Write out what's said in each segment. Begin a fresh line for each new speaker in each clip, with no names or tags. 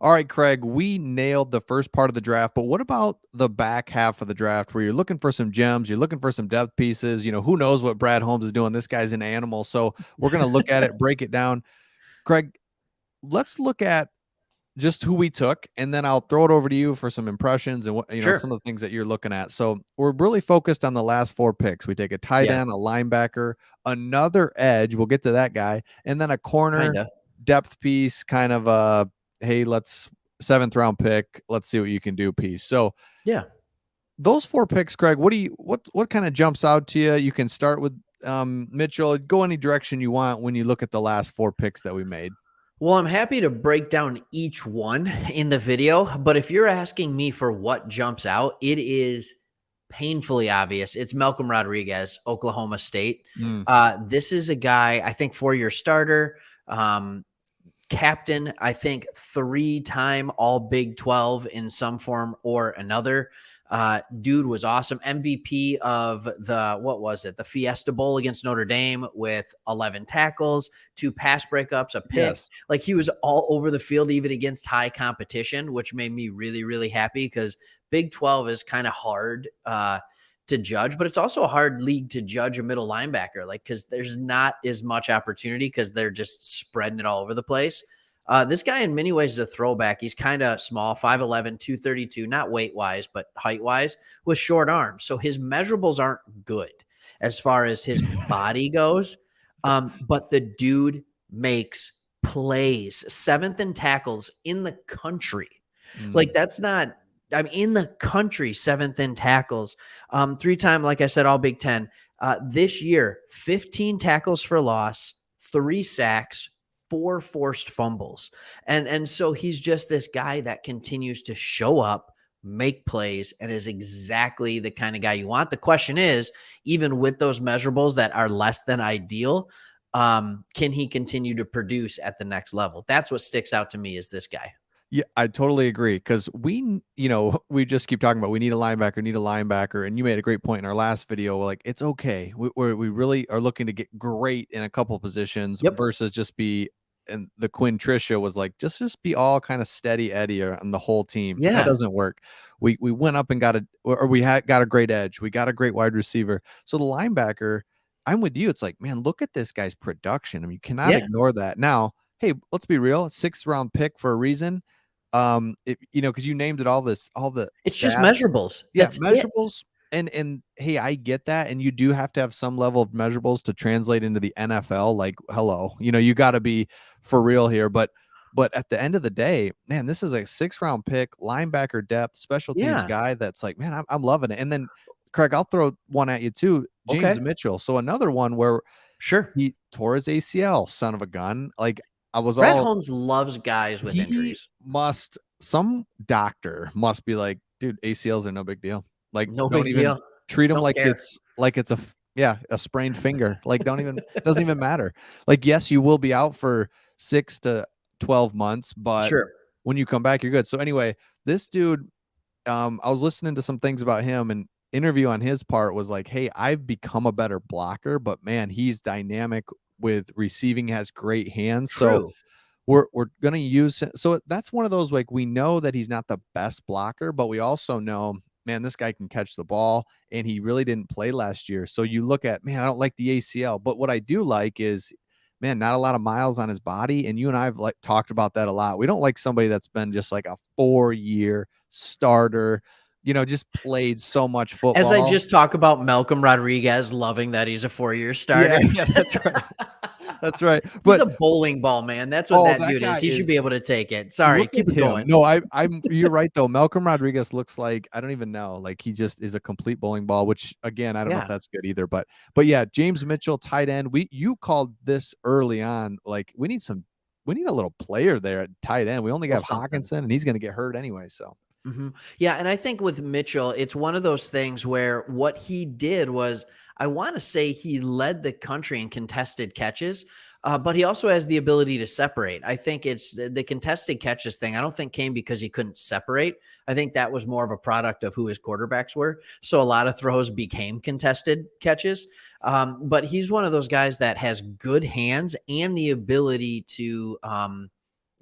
All right, Craig, we nailed the first part of the draft, but what about the back half of the draft where you're looking for some gems, you're looking for some depth pieces? Who knows what Brad Holmes is doing? This guy's an animal. So we're going to look at it, break it down. Craig, let's look at just who we took, and then I'll throw it over to you for some impressions and some
Sure.
of the things that you're looking at. So we're really focused on the last four picks. We take a tight
Yeah,
end, a linebacker, another edge. We'll get to that guy, and then a corner
kinda.
depth piece, kind of a hey, let's seventh round pick. Let's see what you can do piece. So
Yeah.
those four picks, Craig, what kind of jumps out to you? You can start with Mitchell. Go any direction you want when you look at the last four picks that we made.
Well, I'm happy to break down each one in the video, but if you're asking me for what jumps out, it is painfully obvious. It's Malcolm Rodriguez, Oklahoma State.
Mm,
This is a guy, I think, 4-year starter, captain, I think, 3-time All Big 12 in some form or another. Dude was awesome. MVP of what was it? The Fiesta Bowl against Notre Dame with 11 tackles, 2 pass breakups, a pick.
yes.
Like, he was all over the field, even against high competition, which made me really, really happy because Big 12 is kind of hard to judge, but it's also a hard league to judge a middle linebacker, like, because there's not as much opportunity because they're just spreading it all over the place. This guy, in many ways, is a throwback. He's kind of small, 5'11, 232, not weight wise, but height wise, with short arms. So his measurables aren't good as far as his body goes. But the dude makes plays, 7th in tackles in the country. Like,
Mm.
that's not, I'm in the country, 7th in tackles. 3-time, like I said, all Big Ten. This year, 15 tackles for loss, 3 sacks, 4 forced fumbles. And so he's just this guy that continues to show up, make plays, and is exactly the kind of guy you want. The question is, even with those measurables that are less than ideal, can he continue to produce at the next level? That's what sticks out to me, is this guy.
Yeah, I totally agree because we just keep talking about we need a linebacker, and you made a great point in our last video. Like, it's okay. We really are looking to get great in a couple positions
Yep.
versus just be. And the Quinn Tricia was like, just be all kind of steady Eddie on the whole team. That
Yeah.
doesn't work. We went up and got a great edge. We got a great wide receiver. So the linebacker, I'm with you. It's like, man, look at this guy's production. I mean, you cannot
Yeah.
ignore that. Now, hey, let's be real. 6th round pick for a reason. Because you named it all the
It's just
stats.
measurables.
Yeah,
That's it.
measurables. And hey, I get that. And you do have to have some level of measurables to translate into the NFL. Like, hello, you got to be for real here. But at the end of the day, man, this is a 6th round pick, linebacker depth, special teams
Yeah.
guy that's like, man, I'm loving it. And then, Craig, I'll throw one at you too. James
Okay.
Mitchell. So another one where
Sure.
he tore his ACL, son of a gun. Like, I was
Brad
all
Holmes loves guys with
he
injuries.
some doctor must be like, dude, ACLs are no big deal. Like,
No
don't
big
even
deal.
treat them
Don't
like
care.
it's a sprained finger. Like, don't even doesn't even matter. Like, yes, you will be out for 6 to 12 months, but
Sure.
when you come back, you're good. So anyway, this dude, I was listening to some things about him, and interview on his part was like, hey, I've become a better blocker, but man, he's dynamic with receiving, has great hands. So
True.
we're gonna use so that's one of those, like, we know that he's not the best blocker, but we also know, man, this guy can catch the ball, and he really didn't play last year. So you look at, man, I don't like the ACL, but what I do like is, man, not a lot of miles on his body, and you and I have like talked about that a lot. We don't like somebody that's been just like a 4-year starter, just played so much
As I
football.
just talk about Malcolm Rodriguez loving that he's a 4-year starter.
Yeah, yeah, that's right. That's right.
He's
But
a bowling ball, man. That's what
oh,
that
that
dude is.
guy
He should
is
be able to take it. Sorry,
Look at
keep it
him.
going.
No, I'm you're right though. Malcolm Rodriguez looks like, I don't even know. Like, he just is a complete bowling ball, which again, I don't know if
Yeah.
that's good either. But yeah, James Mitchell, tight end. You called this early on. Like, we need a little player there at tight end. We only
Well,
got
something.
Hawkinson, and he's gonna get hurt anyway. So
Yeah, and I think with Mitchell, it's one of those things where what he did was, I want to say he led the country in contested catches, but he also has the ability to separate. I think it's the contested catches thing. I don't think came because he couldn't separate. I think that was more of a product of who his quarterbacks were. So a lot of throws became contested catches. But he's one of those guys that has good hands and the ability to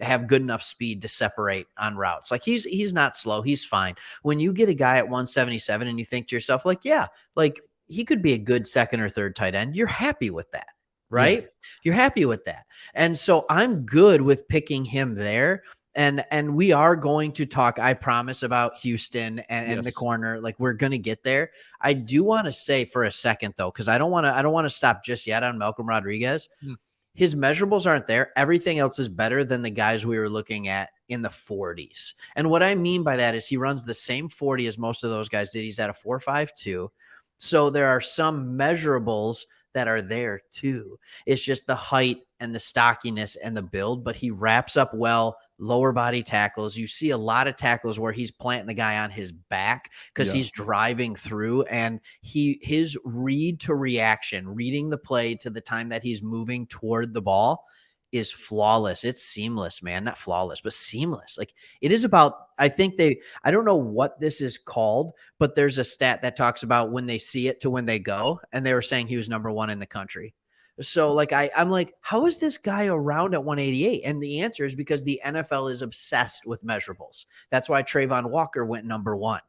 have good enough speed to separate on routes. Like he's not slow. He's fine. When you get a guy at 177 and you think to yourself, like, yeah, like he could be a good second or third tight end, you're happy with that,
Yeah.
right? You're happy with that. And so I'm good with picking him there. And we are going to talk, I promise, about Houston and the
Yes.
corner. Like we're gonna get there. I do want to say for a second though, because I don't want to stop just yet on Malcolm Rodriguez.
Mm.
His measurables aren't there. Everything else is better than the guys we were looking at in the 40s. And what I mean by that is he runs the same 40 as most of those guys did. He's at a 4.52. So there are some measurables that are there too. It's just the height and the stockiness and the build, but he wraps up well, lower body tackles. You see a lot of tackles where he's planting the guy on his back because he's
Yes.
driving through, and his read to reaction, reading the play to the time that he's moving toward the ball is flawless. It's seamless, man. Not flawless, but seamless. Like it is about, I don't know what this is called, but there's a stat that talks about when they see it to when they go. And they were saying he was number one in the country. So like I'm like, how is this guy around at 188? And the answer is because the NFL is obsessed with measurables. That's why Trayvon Walker went number one.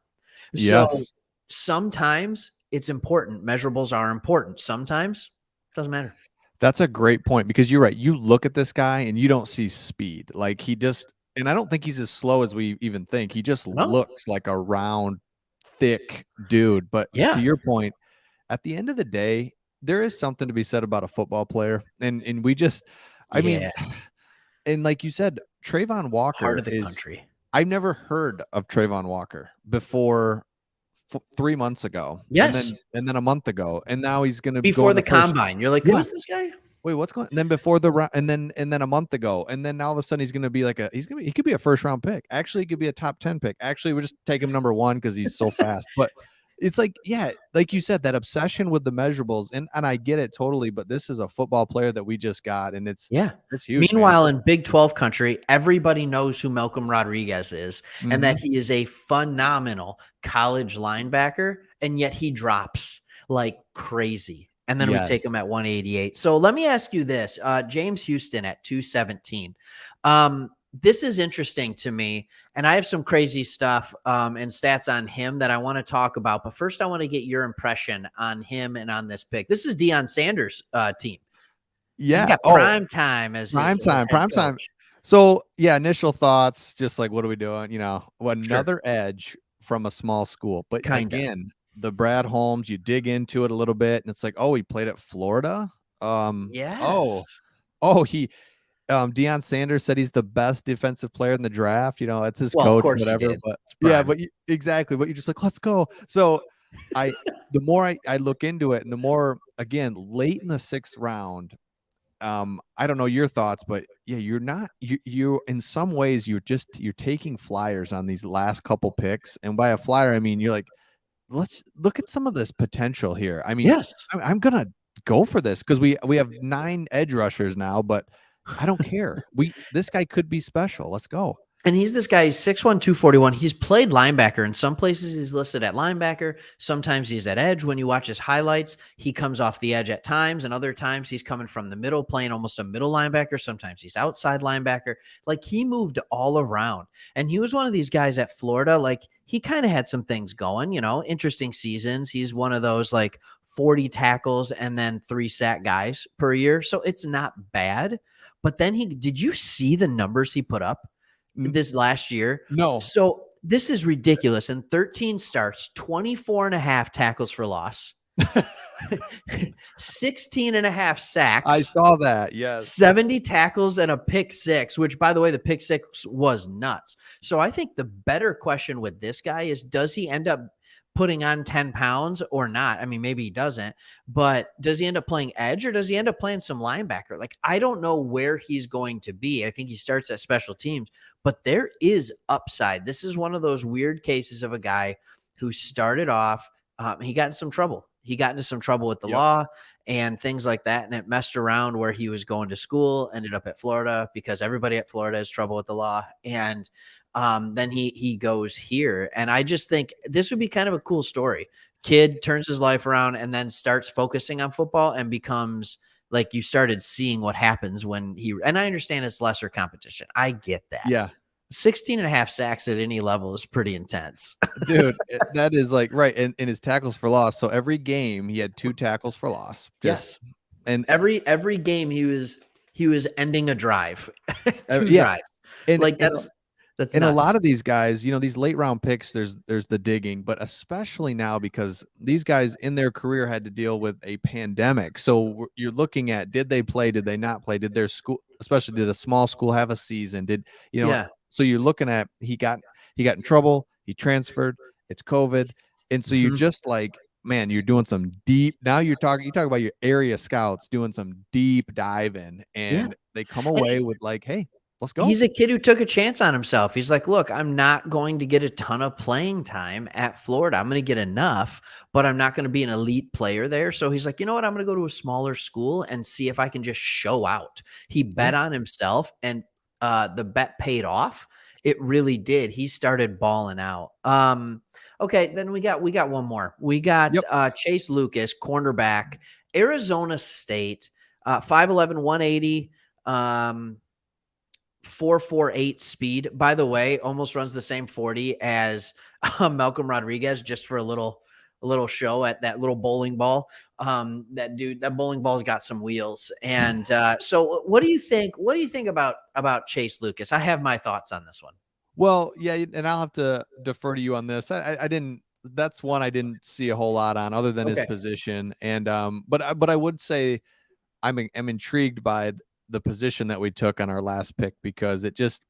So
Yes.
sometimes it's important. Measurables are important. Sometimes it doesn't matter.
That's a great point because you're right. You look at this guy and you don't see speed. Like he just, and I don't think he's as slow as we even think. He just
No.
looks like a round, thick dude. But to
Yeah.
your point, at the end of the day, there is something to be said about a football player. And we just, I mean,
Yeah.
and like you said, Trayvon
Heart
Walker
of the
is,
country.
I've never heard of Trayvon Walker before 3 months ago.
Yes.
And then a month ago. And now he's going to go
Before
in
the
the first.
combine. You're like,
Yeah.
who's this guy?
Wait, what's going? And then before the round, and then a month ago, and then all of a sudden he's going to be like he could be a first round pick. Actually, he could be a top 10 pick. Actually, we just take him number one because he's so fast. But it's like, yeah, like you said, that obsession with the measurables, and I get it totally. But this is a football player that we just got, and it's
Yeah.
huge.
Meanwhile, in Big 12 country, everybody knows who Malcolm Rodriguez is and that he is a phenomenal college linebacker, and yet he drops like crazy. And then we take
Yes.
him at 188. So let me ask you this. James Houston at 217. This is interesting to me, and I have some crazy stuff and stats on him that I want to talk about. But first, I want to get your impression on him and on this pick. This is Deion Sanders' team.
Yeah.
He's got prime time as
prime
his head
time.
coach.
So yeah, initial thoughts, just like, what are we doing?
Sure.
Another edge from a small school. But
Kinda.
again, the Brad Holmes, you dig into it a little bit, and it's like, oh, he played at Florida.
Yes.
He Deion Sanders said he's the best defensive player in the draft. It's his
Well, of
coach,
course he
whatever.
did.
But
It's
yeah,
prime.
but exactly. But you're just like, let's go. So the more I look into it, and the more, again, late in the 6th round, I don't know your thoughts, but yeah, you in some ways you're taking flyers on these last couple picks. And by a flyer, I mean, you're like, let's look at some of this potential here. I mean,
Yes.
I'm gonna go for this because we have 9 edge rushers now, but I don't care. This guy could be special. Let's go.
And he's this guy, 6'1", 241. He's played linebacker. In some places, he's listed at linebacker. Sometimes he's at edge. When you watch his highlights, he comes off the edge at times, and other times he's coming from the middle, playing almost a middle linebacker. Sometimes he's outside linebacker. Like, he moved all around. And he was one of these guys at Florida. Like, he kind of had some things going, interesting seasons. He's one of those, like, 40 tackles and then 3 sack guys per year. So it's not bad. But then did you see the numbers he put up this last year?
No.
So this is ridiculous. In 13 starts, 24 and a half tackles for loss, 16 and a half sacks.
I saw that. Yes.
70 tackles and a pick 6, which, by the way, the pick 6 was nuts. So I think the better question with this guy is, does he end up putting on 10 pounds or not? I mean, maybe he doesn't, but does he end up playing edge or does he end up playing some linebacker? Like, I don't know where he's going to be. I think he starts at special teams, but there is upside. This is one of those weird cases of a guy who started off, he got in some trouble. He got into some trouble with the law and things like that. And it messed around where he was going to school, ended up at Florida because everybody at Florida has trouble with the law. And then he goes here. And I just think this would be kind of a cool story. Kid turns his life around and then starts focusing on football and becomes like you started seeing what happens when and I understand it's lesser competition. I get that.
Yeah.
16 and a half sacks at any level is pretty intense.
Dude, that is like right, and his tackles for loss. So every game he had 2 tackles for loss. Just
Yes.
and
Every game he was ending a drive. 2
yeah,
drives.
and
Like
and
that's
and a lot
nuts.
of these guys, these late round picks, there's the digging, but especially now because these guys in their career had to deal with a pandemic. So you're looking at, did they play? Did they not play? Did their school, especially did a small school have a season?
Yeah.
So you're looking at, he got in trouble, he transferred, it's COVID. And so you're
Mhm.
just like, man, you're doing some deep, now you talk about your area scouts doing some deep diving,
Yeah.
and they come
And
away with like, hey, let's go.
he's a kid who took a chance on himself. He's like, "Look, I'm not going to get a ton of playing time at Florida. I'm gonna get enough, but I'm not gonna be an elite player there." So he's like, "You know what? I'm gonna go to a smaller school and see if I can just show out." He
Yeah.
bet on himself, and the bet paid off. It really did. He started balling out. Okay, then we got one more. We got
Yep.
Chase Lucas, cornerback, Arizona State, 5'11", 180. 4.48 speed. By the way, almost runs the same 40 as Malcolm Rodriguez, just for a little show at that little bowling ball. That bowling ball's got some wheels. And so what do you think? What do you think about Chase Lucas? I have my thoughts on this one.
Well, yeah, and I'll have to defer to you on this. I didn't. That's one I didn't see a whole lot on, other than his
Okay.
position. And but I would say I'm intrigued by the position that we took on our last pick, because it just,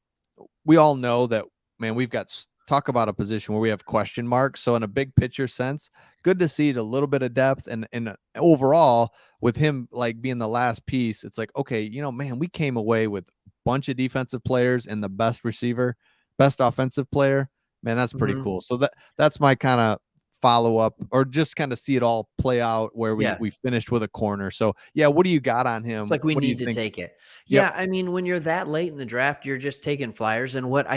we all know that, man, we've got talk about a position where we have question marks. So in a big picture sense, good to see a little bit of depth, and overall with him like being the last piece, it's like, okay, man, we came away with a bunch of defensive players and the best receiver, best offensive player. Man, that's pretty
Mhm.
cool. So that's my kind of follow up, or just kind of see it all play out where we
Yeah.
we finished with a corner. So yeah, what do you got on
It's
him?
like we
What do you
need to
think?
take it.
Yep.
Yeah, I mean, when you're that late in the draft, you're just taking flyers. And what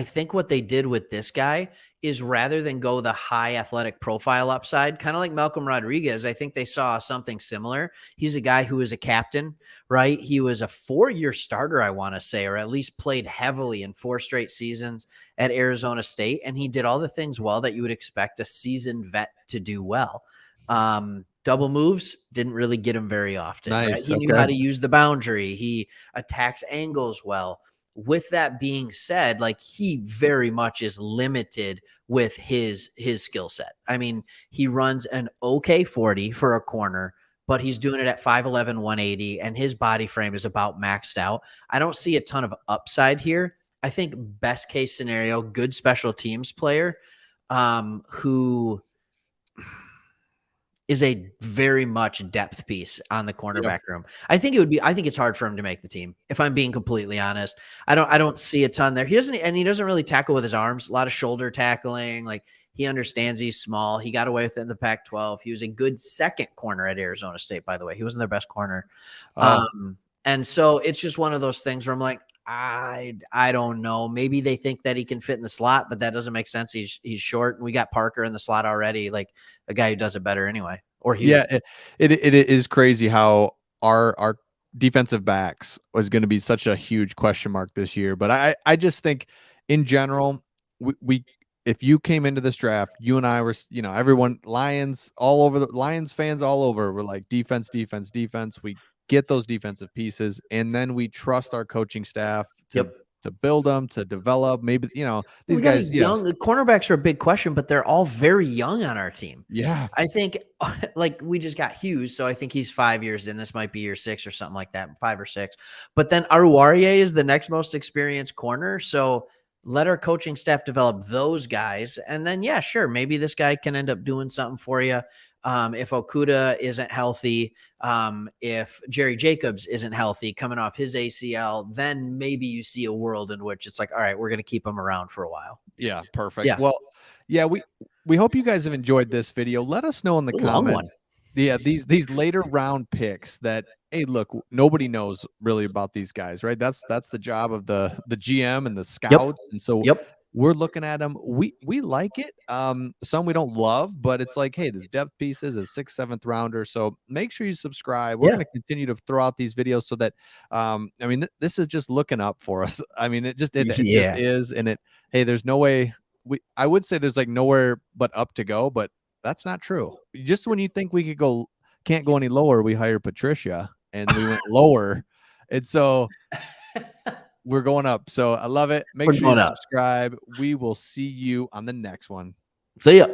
they did with this guy is, rather than go the high athletic profile upside, kind of like Malcolm Rodriguez, I think they saw something similar. He's a guy who is a captain, right? He was a 4-year starter, I want to say, or at least played heavily in 4 straight seasons at Arizona State. And he did all the things well that you would expect a seasoned vet to do well. Double moves didn't really get him very often, right?
Nice.
He knew how
Okay.
to use the boundary. He attacks angles well. With that being said, like, he very much is limited with his skill set. I mean, he runs an okay 40 for a corner, but he's doing it at 5'11", 180, and his body frame is about maxed out. I don't see a ton of upside here. I think best case scenario, good special teams player, who is a very much depth piece on the
Yeah.
cornerback room. I think it's hard for him to make the team, if I'm being completely honest. I don't see a ton there. He doesn't really tackle with his arms, a lot of shoulder tackling. Like, he understands he's small. He got away with it in the Pac-12. He was a good second corner at Arizona State, by the way. He wasn't their best corner.
Oh,
And so it's just one of those things where I'm like, I don't know. Maybe they think that he can fit in the slot, but that doesn't make sense. He's short, and we got Parker in the slot already, like a guy who does it better anyway. Or Hughes.
yeah. It is crazy how our defensive backs was going to be such a huge question mark this year. But I just think in general, we if you came into this draft, you and I were, everyone, Lions all over, the Lions fans all over were like, defense, defense, defense. We get those defensive pieces, and then we trust our coaching staff to
Yep.
build them, to develop. Maybe, these
We got a
guys,
young the cornerbacks are a big question, but they're all very young on our team.
yeah,
I think like we just got Hughes, so I think he's 5 years in. This might be year 6 or something like that, 5 or 6. But then Aruarie is the next most experienced corner. So let our coaching staff develop those guys. And then, yeah, sure, maybe this guy can end up doing something for you. If Okuda isn't healthy, if Jerry Jacobs isn't healthy coming off his ACL, then maybe you see a world in which it's like, all right, we're going to keep him around for a while.
yeah, perfect.
Yeah,
Well, yeah, we hope you guys have enjoyed this video. Let us know in the
a long one.
comments. Yeah, these later round picks that, hey, look, nobody knows really about these guys, right? That's the job of the GM and the
Yep.
scouts. And so
Yep.
we're looking at him. We like it. Some we don't love, but it's like, hey, there's depth pieces, a 6th, 7th rounder. So make sure you subscribe. We're
Yeah.
going to continue to throw out these videos so that I mean, this is just looking up for us. I mean, it just
Yeah.
is. And hey, there's no way I would say there's like nowhere but up to go, but that's not true. Just when you think we can't go any lower, we hired Patricia and we went lower. And so we're going up. So I love it. Make
We're
sure you
going up.
subscribe. We will see you on the next one.
See ya.